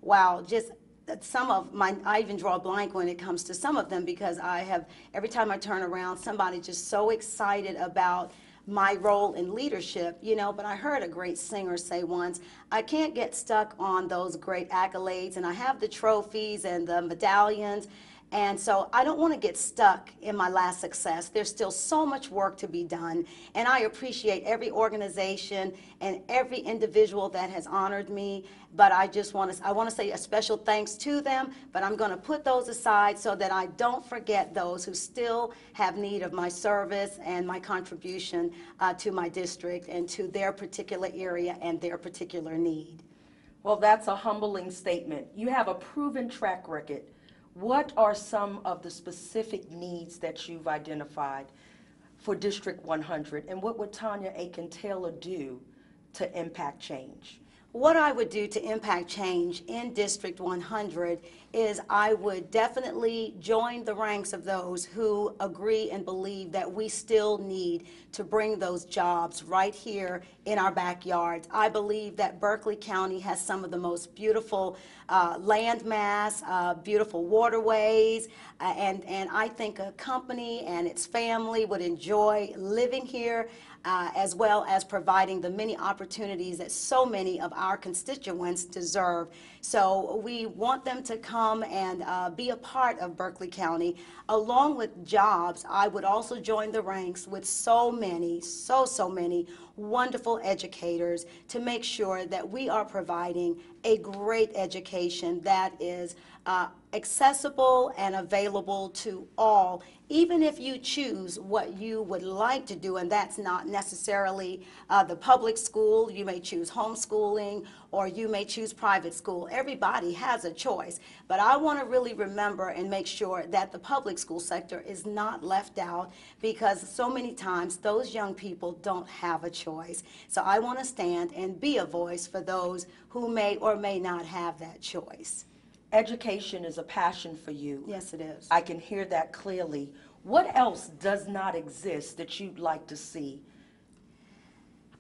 wow, just some of my, I even draw a blank when it comes to some of them, because every time I turn around, somebody just so excited about my role in leadership, you know. But I heard a great singer say once, I can't get stuck on those great accolades, and I have the trophies and the medallions, and so I don't want to get stuck in my last success. There's still so much work to be done, and I appreciate every organization and every individual that has honored me. But I want to say a special thanks to them, but I'm going to put those aside so that I don't forget those who still have need of my service and my contribution to my district and to their particular area and their particular need. Well, that's a humbling statement. You have a proven track record. What are some of the specific needs that you've identified for District 100, and what would Tonia Aiken Taylor do to impact change? What I would do to impact change in District 100 is I would definitely join the ranks of those who agree and believe that we still need to bring those jobs right here in our backyards. I believe that Berkeley County has some of the most beautiful land mass, beautiful waterways, and I think a company and its family would enjoy living here, as well as providing the many opportunities that so many of our constituents deserve. So we want them to come and be a part of Berkeley County. Along with jobs, I would also join the ranks with so many wonderful educators to make sure that we are providing a great education that is accessible and available to all, even if you choose what you would like to do, and that's not necessarily the public school. You may choose homeschooling, or you may choose private school. Everybody has a choice, but I want to really remember and make sure that the public school sector is not left out, because so many times those young people don't have a choice. So I want to stand and be a voice for those who may or may not have that choice. Education is a passion for you. Yes, it is. I can hear that clearly. What else does not exist that you'd like to see?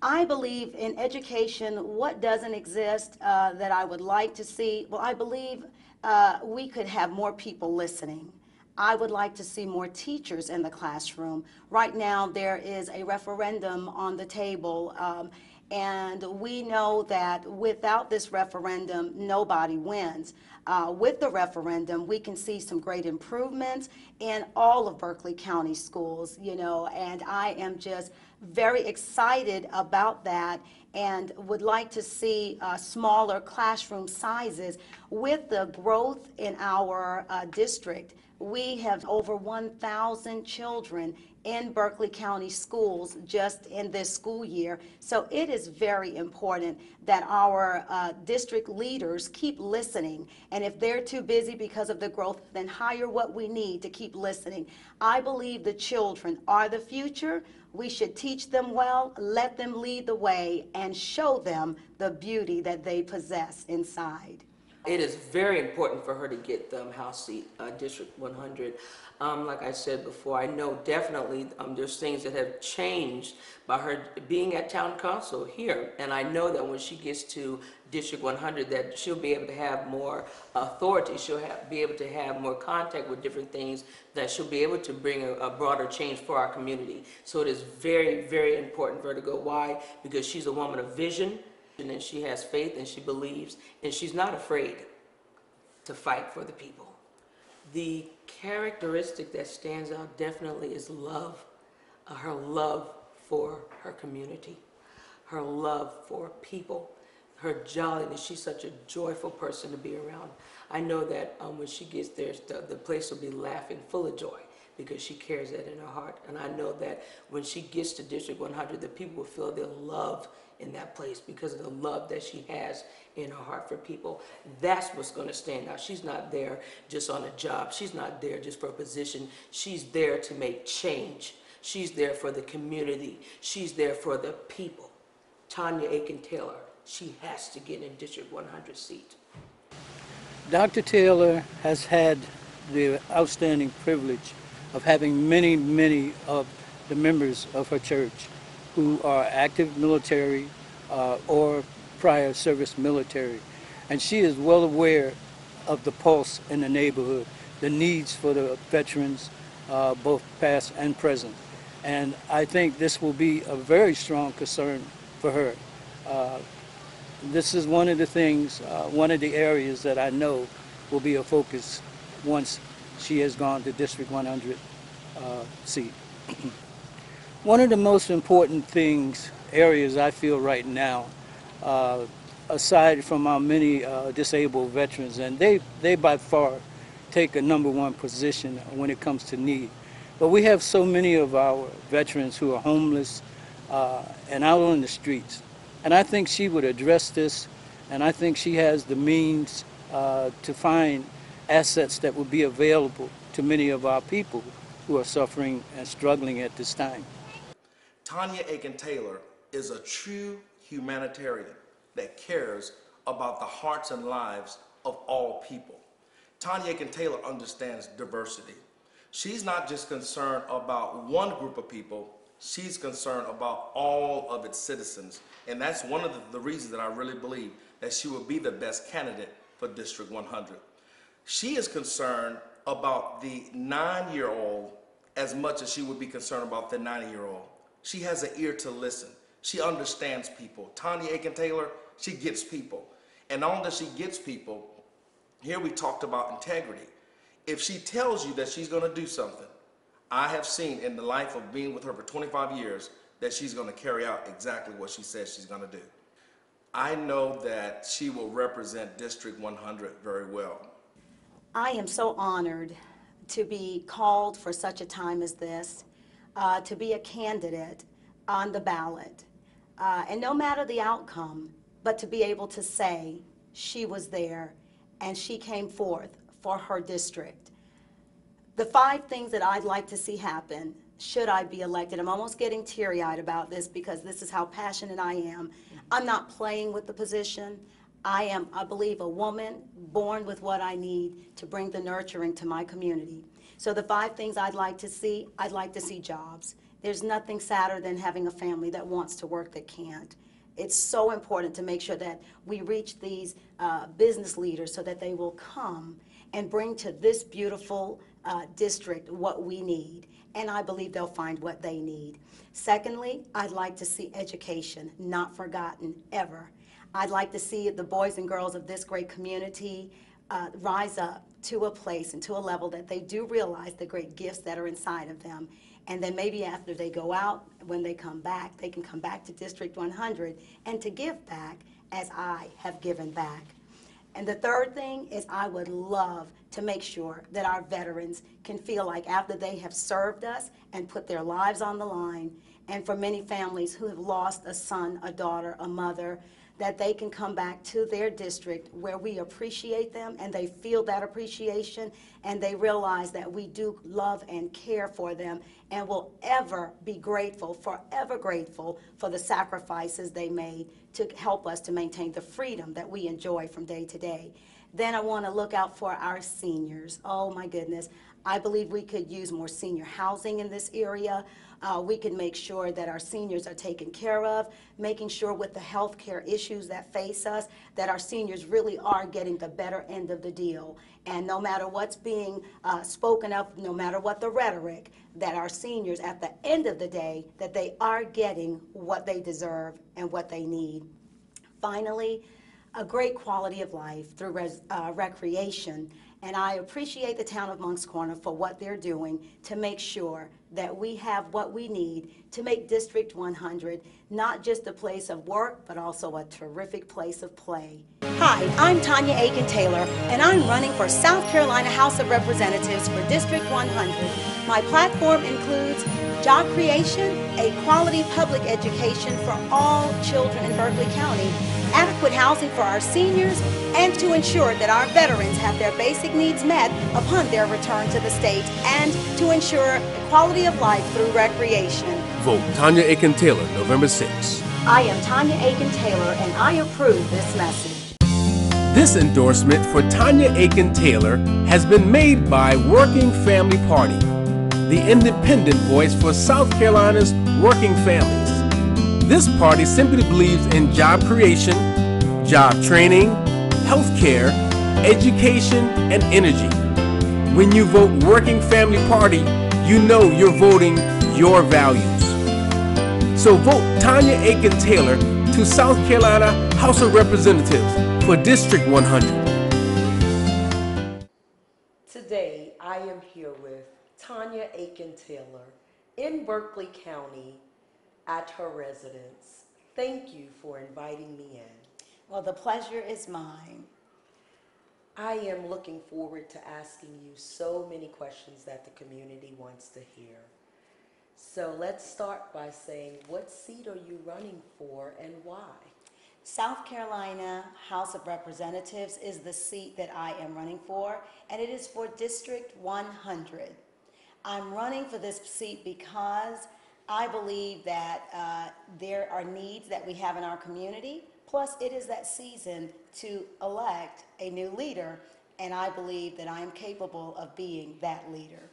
I believe in education. What doesn't exist that I would like to see? Well, I believe we could have more people listening. I would like to see more teachers in the classroom. Right now, there is a referendum on the table, and we know that without this referendum, nobody wins. With the referendum, we can see some great improvements in all of Berkeley County schools, you know, and I am just very excited about that, and would like to see smaller classroom sizes. With the growth in our district, we have over 1,000 children in Berkeley County schools just in this school year. So it is very important that our district leaders keep listening. And if they're too busy because of the growth, then hire what we need to keep listening. I believe the children are the future. We should teach them well, let them lead the way, and show them the beauty that they possess inside. It is very important for her to get the House seat, District 100. Like I said before, I know definitely there's things that have changed by her being at Town Council here. And I know that when she gets to District 100 that she'll be able to have more authority, she'll be able to have more contact with different things, that she'll be able to bring a broader change for our community. So it is very, very important for her to go. Why? Because she's a woman of vision, and she has faith, and she believes, and she's not afraid to fight for the people. The characteristic that stands out definitely is love, her love for her community, her love for people, her jolliness. She's such a joyful person to be around. I know that when she gets there, the place will be laughing, full of joy, because she carries that in her heart. And I know that when she gets to District 100, the people will feel their love in that place because of the love that she has in her heart for people. That's what's going to stand out. She's not there just on a job. She's not there just for a position. She's there to make change. She's there for the community. She's there for the people. Tonia Aiken Taylor, she has to get in District 100 seat. Dr. Taylor has had the outstanding privilege of having many of the members of her church who are active military or prior service military. and she is well aware of the pulse in the neighborhood, the needs for the veterans, both past and present. And I think this will be a very strong concern for her. This is one of the things, one of the areas that I know will be a focus once she has gone to District 100 seat. One of the most important areas I feel right now, aside from our many disabled veterans, and they by far take a #1 position when it comes to need. But we have so many of our veterans who are homeless and out on the streets. And I think she would address this, and I think she has the means to find assets that would be available to many of our people who are suffering and struggling at this time. Tonia Aiken Taylor is a true humanitarian that cares about the hearts and lives of all people. Tonia Aiken Taylor understands diversity. She's not just concerned about one group of people, she's concerned about all of its citizens. And that's one of the reasons that I really believe that she will be the best candidate for District 100. She is concerned about the 9-year-old as much as she would be concerned about the 90-year-old. She has an ear to listen. She understands people. Tonia Aiken Taylor, she gets people. And not only does she gets people, here we talked about integrity. If she tells you that she's going to do something, I have seen in the life of being with her for 25 years that she's going to carry out exactly what she says she's going to do. I know that she will represent District 100 very well. I am so honored to be called for such a time as this, to be a candidate on the ballot. And no matter the outcome, but to be able to say she was there and she came forth for her district. The 5 things that I'd like to see happen should I be elected. I'm almost getting teary-eyed about this because this is how passionate I am. I'm not playing with the position. I am, I believe, a woman born with what I need to bring the nurturing to my community. So the 5 things I'd like to see jobs. There's nothing sadder than having a family that wants to work that can't. It's so important to make sure that we reach these business leaders so that they will come and bring to this beautiful district what we need. And I believe they'll find what they need. Secondly, I'd like to see education not forgotten ever. I'd like to see the boys and girls of this great community rise up to a place and to a level that they do realize the great gifts that are inside of them. And then maybe after they go out, when they come back, they can come back to District 100 and to give back as I have given back. And the third thing is I would love to make sure that our veterans can feel like after they have served us and put their lives on the line, and for many families who have lost a son, a daughter, a mother, that they can come back to their district where we appreciate them and they feel that appreciation and they realize that we do love and care for them and will ever be grateful, forever grateful for the sacrifices they made to help us to maintain the freedom that we enjoy from day to day. Then I want to look out for our seniors. Oh my goodness. I believe we could use more senior housing in this area. We can make sure that our seniors are taken care of, making sure with the health care issues that face us, that our seniors really are getting the better end of the deal. And no matter what's being spoken of, no matter what the rhetoric, that our seniors at the end of the day, that they are getting what they deserve and what they need. Finally, a great quality of life through recreation. And I appreciate the town of Moncks Corner for what they're doing to make sure that we have what we need to make District 100 not just a place of work, but also a terrific place of play. Hi, I'm Tonia Aiken Taylor, and I'm running for South Carolina House of Representatives for District 100. My platform includes job creation, a quality public education for all children in Berkeley County, adequate housing for our seniors, and to ensure that our veterans have their basic needs met upon their return to the state, and to ensure quality of life through recreation. Vote Tonia Aiken Taylor, November 6. I am Tonia Aiken Taylor, and I approve this message. This endorsement for Tonia Aiken Taylor has been made by Working Family Party, the independent voice for South Carolina's working families. This party simply believes in job creation, job training, healthcare, education, and energy. When you vote Working Family Party, you know you're voting your values. So vote Tonia Aiken Taylor to South Carolina House of Representatives for District 100. Today, I am here with Tonia Aiken Taylor in Berkeley County at her residence. Thank you for inviting me in. Well, the pleasure is mine. I am looking forward to asking you so many questions that the community wants to hear. So let's start by saying, what seat are you running for and why? South Carolina House of Representatives is the seat that I am running for, and it is for District 100. I'm running for this seat because I believe that there are needs that we have in our community, plus it is that season to elect a new leader, and I believe that I am capable of being that leader.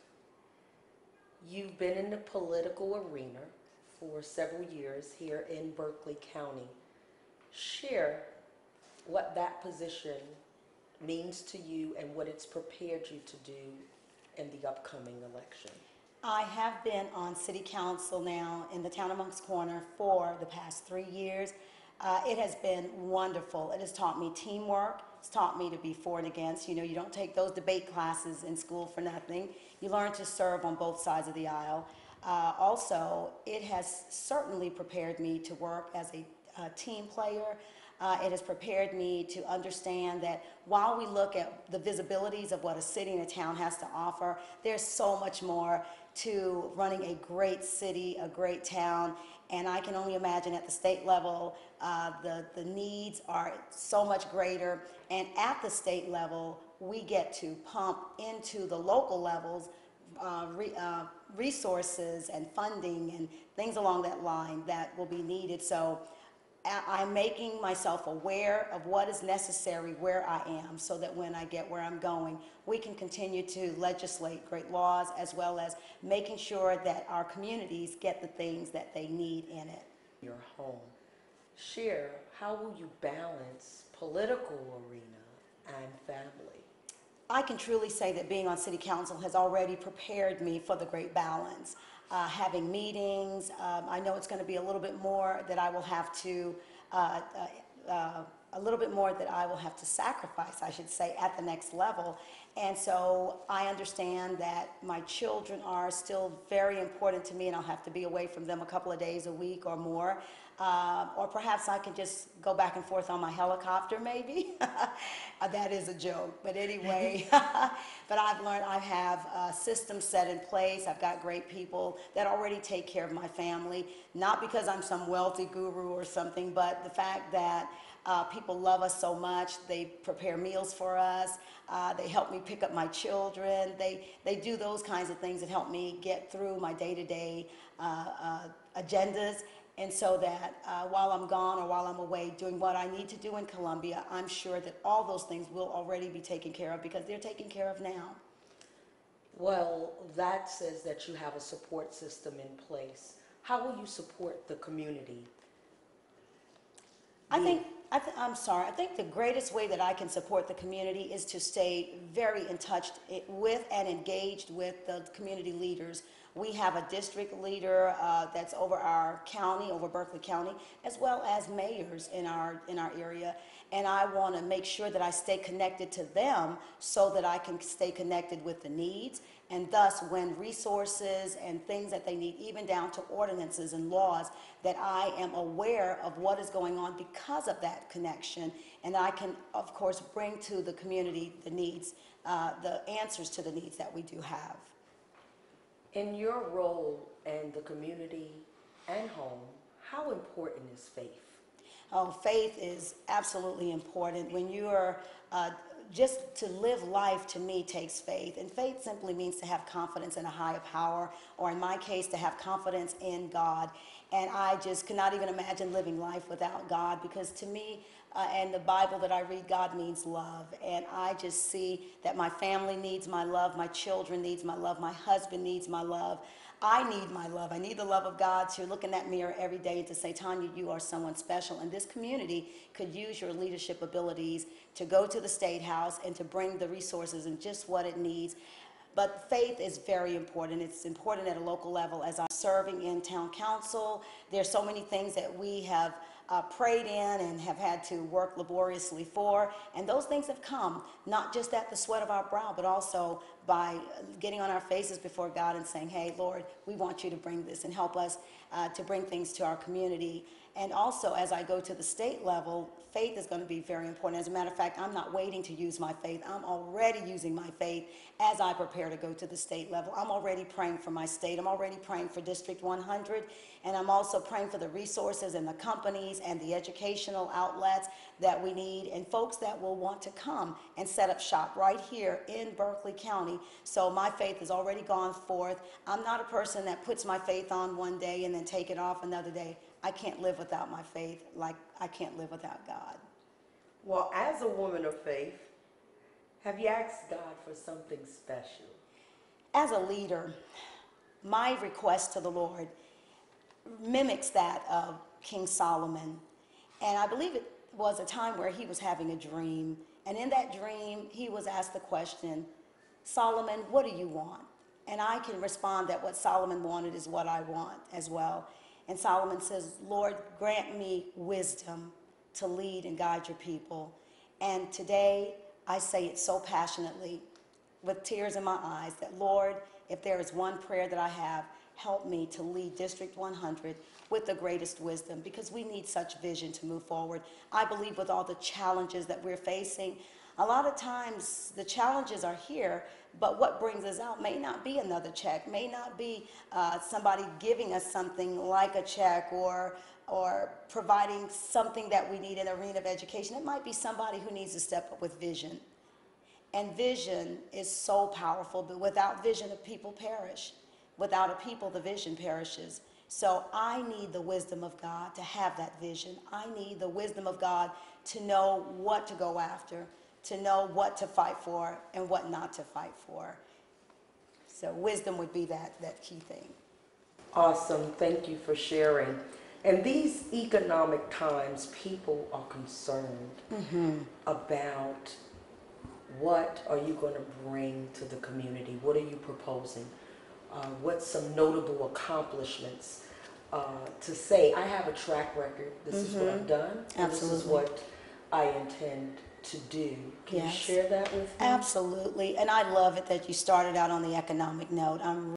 You've been in the political arena for several years here in Berkeley County. Share what that position means to you and what it's prepared you to do in the upcoming election. I have been on city council now in the town of Moncks Corner for the past 3 years. It has been wonderful. It has taught me teamwork. It's taught me to be for and against. You know, you don't take those debate classes in school for nothing. You learn to serve on both sides of the aisle. Also, it has certainly prepared me to work as a team player. It has prepared me to understand that while we look at the visibilities of what a city and a town has to offer, there's so much more to running a great city, a great town, and I can only imagine at the state level, the needs are so much greater, and at the state level, we get to pump into the local levels resources and funding and things along that line that will be needed. So I'm making myself aware of what is necessary where I am so that when I get where I'm going, we can continue to legislate great laws as well as making sure that our communities get the things that they need in it. Your home. Share, how will you balance political arena and family? I can truly say that being on city council has already prepared me for the great balance. Having meetings, I know it's going to be a little bit more that I will have to, sacrifice, I should say, at the next level. And so I understand that my children are still very important to me, and I'll have to be away from them a couple of days a week or more. Or perhaps I can just go back and forth on my helicopter, maybe. That is a joke, but anyway. But I've learned I have systems set in place. I've got great people that already take care of my family, not because I'm some wealthy guru or something, but the fact that people love us so much. They prepare meals for us. They help me pick up my children. They do those kinds of things that help me get through my day-to-day agendas. And so that while I'm gone or while I'm away doing what I need to do in Columbia, I'm sure that all those things will already be taken care of because they're taken care of now. Well, that says that you have a support system in place. How will you support the community? I think the greatest way that I can support the community is to stay very in touch with and engaged with the community leaders. We have a district leader that's over our county, over Berkeley County, as well as mayors in our area. And I want to make sure that I stay connected to them so that I can stay connected with the needs. And thus, when resources and things that they need, even down to ordinances and laws, that I am aware of what is going on because of that connection. And I can, of course, bring to the community the needs, the answers to the needs that we do have. In your role in the community and home, how important is faith? Oh, faith is absolutely important. When you are just to live life, to me, takes faith. And faith simply means to have confidence in a higher power, or in my case, to have confidence in God. And I just cannot even imagine living life without God, because to me, and the Bible that I read, God means love. And I just see that my family needs my love, my children needs my love, my husband needs my love. I need my love. I need the love of God to look in that mirror every day and to say, Tonia, you are someone special. And this community could use your leadership abilities to go to the State House and to bring the resources and just what it needs. But faith is very important. It's important at a local level. As I'm serving in town council, there's so many things that we have prayed in and have had to work laboriously for. And those things have come, not just at the sweat of our brow, but also by getting on our faces before God and saying, hey, Lord, we want you to bring this and help us to bring things to our community. And also, as I go to the state level, faith is going to be very important. As a matter of fact, I'm not waiting to use my faith. I'm already using my faith as I prepare to go to the state level. I'm already praying for my state. I'm already praying for District 100. And I'm also praying for the resources and the companies and the educational outlets that we need, and folks that will want to come and set up shop right here in Berkeley County. So my faith has already gone forth. I'm not a person that puts my faith on one day and then take it off another day. I can't live without my faith like I can't live without God. Well, as a woman of faith, have you asked God for something special? As a leader, my request to the Lord mimics that of King Solomon. And I believe it was a time where he was having a dream. And in that dream, he was asked the question, Solomon, what do you want? And I can respond that what Solomon wanted is what I want as well. And Solomon says, Lord, grant me wisdom to lead and guide your people. And today, I say it so passionately, with tears in my eyes, that Lord, if there is one prayer that I have, help me to lead District 100 with the greatest wisdom, because we need such vision to move forward. I believe with all the challenges that we're facing, a lot of times the challenges are here, but what brings us out may not be another check, may not be somebody giving us something like a check or providing something that we need in the arena of education. It might be somebody who needs to step up with vision. And vision is so powerful, but without vision, the people perish. Without a people, the vision perishes. So I need the wisdom of God to have that vision. I need the wisdom of God to know what to go after, to know what to fight for and what not to fight for. So wisdom would be that key thing. Awesome. Thank you for sharing. In these economic times, people are concerned about what are you going to bring to the community? What are you proposing? What's some notable accomplishments to say, I have a track record, this is what I've done, and this is what I intend to do. Can you share that with me? Absolutely. And I love it that you started out on the economic note. I'm